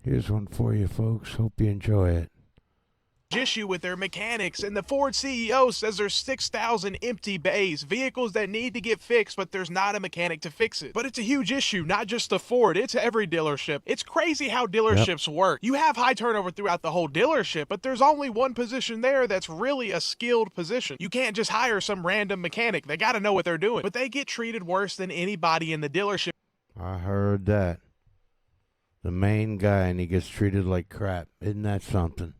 Here's one for you, folks. Hope you enjoy it. Issue with their mechanics, and the Ford CEO says there's 6,000 empty bays, vehicles that need to get fixed, but there's not a mechanic to fix it. But it's a huge issue, not just the Ford, it's every dealership. It's crazy how dealerships work. You have high turnover throughout the whole dealership, but there's only one position there that's really a skilled position. You can't just hire some random mechanic. They gotta know what they're doing. But they get treated worse than anybody in the dealership. I heard that. The main guy, and he gets treated like crap. Isn't that something?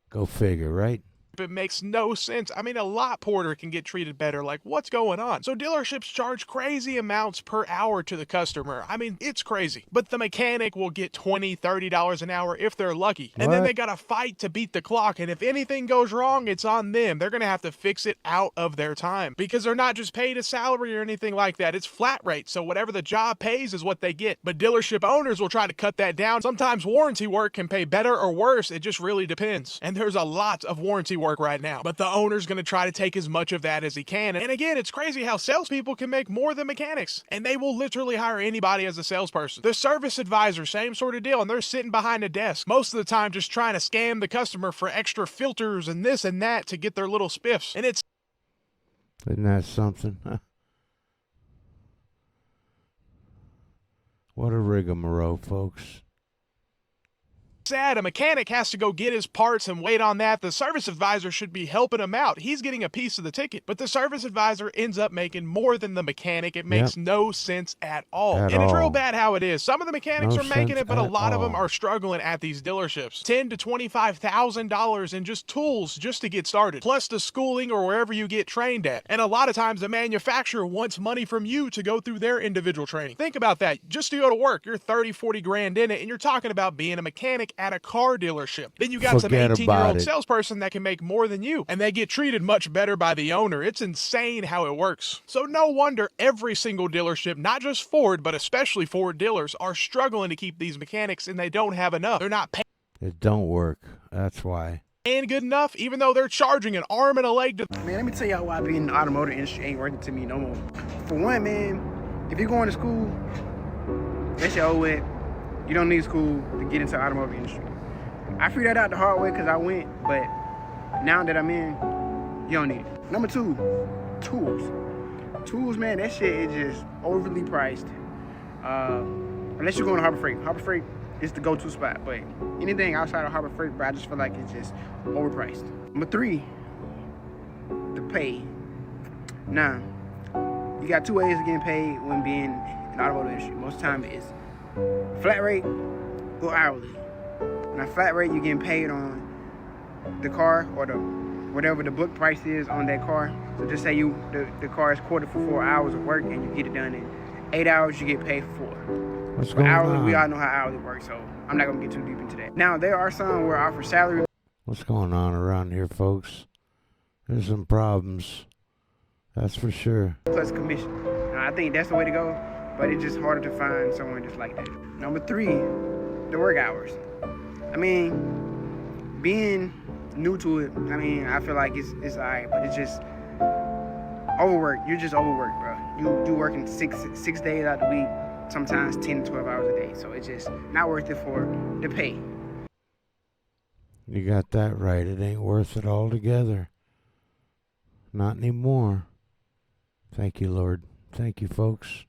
Go figure, right? It makes no sense. I mean, a lot porter can get treated better. Like, what's going on? So dealerships charge crazy amounts per hour to the customer. I mean, it's crazy. But the mechanic will get $20, $30 an hour if they're lucky. And then they gotta fight to beat the clock. And if anything goes wrong, it's on them. They're gonna have to fix it out of their time. Because they're not just paid a salary or anything like that. It's flat rate. So whatever the job pays is what they get. But dealership owners will try to cut that down. Sometimes warranty work can pay better or worse. It just really depends. And there's a lot of warranty work right now, but the owner's going to try to take as much of that as he can. And again, it's crazy how salespeople can make more than mechanics, and they will literally hire anybody as a salesperson. The service advisor, same sort of deal, and they're sitting behind a desk most of the time just trying to scam the customer for extra filters and this and that to get their little spiffs. And it's Isn't that something? Huh? What a rigmarole, folks. sad. A mechanic has to go get his parts and wait on that. The service advisor should be helping him out. He's getting a piece of the ticket, but the service advisor ends up making more than the mechanic. It makes no sense at all. And it's real bad how it is. Some of the mechanics are making it, but a lot of them are struggling at these dealerships. $10,000 to $25,000 in just tools just to get started, plus the schooling or wherever you get trained at. And a lot of times the manufacturer wants money from you to go through their individual training. Think about that. Just to go to work, you're 30, 40 grand in it, and you're talking about being a mechanic at a car dealership. Then you got some 18-year-old salesperson that can make more than you, and they get treated much better by the owner. It's insane how it works. So no wonder every single dealership, not just Ford, but especially Ford dealers, are struggling to keep these mechanics, and they don't have enough. They're not paying. It don't work. That's why. And good enough, even though they're charging an arm and a leg to... Man, let me tell y'all why being in the automotive industry ain't working to me no more. For one, man, if you're going to school, that's your old way. You don't need school to get into the automotive industry. I figured that out the hard way because I went, but now that I'm in, you don't need it. Number two, tools. Tools, man, that shit is just overly priced. Unless you're going to Harbor Freight. Harbor Freight is the go-to spot, but anything outside of Harbor Freight, bro, I just feel like it's just overpriced. Number three, the pay. Now, you got two ways of getting paid when being in the automotive industry. Most of the time it's flat rate or hourly. Now, flat rate, you're getting paid on the car or the whatever the book price is on that car. So just say the car is quartered for 4 hours of work and you get it done in 8 hours, you get paid for 4. What's going hourly, on? we all know how hourly works, so I'm not gonna get too deep into that. Now, there are some where I offer salary. What's going on around here, folks? There's some problems. That's for sure. Plus commission. Now, I think that's the way to go, but it's just harder to find someone just like that. Number three, the work hours. I mean, being new to it, I mean, I feel like it's alright, but it's just overworked. You're just overworked, bro. You working six days out the week, sometimes 10 to 12 hours a day. So it's just not worth it for the pay. You got that right. It ain't worth it altogether. Not anymore. Thank you, Lord. Thank you, folks.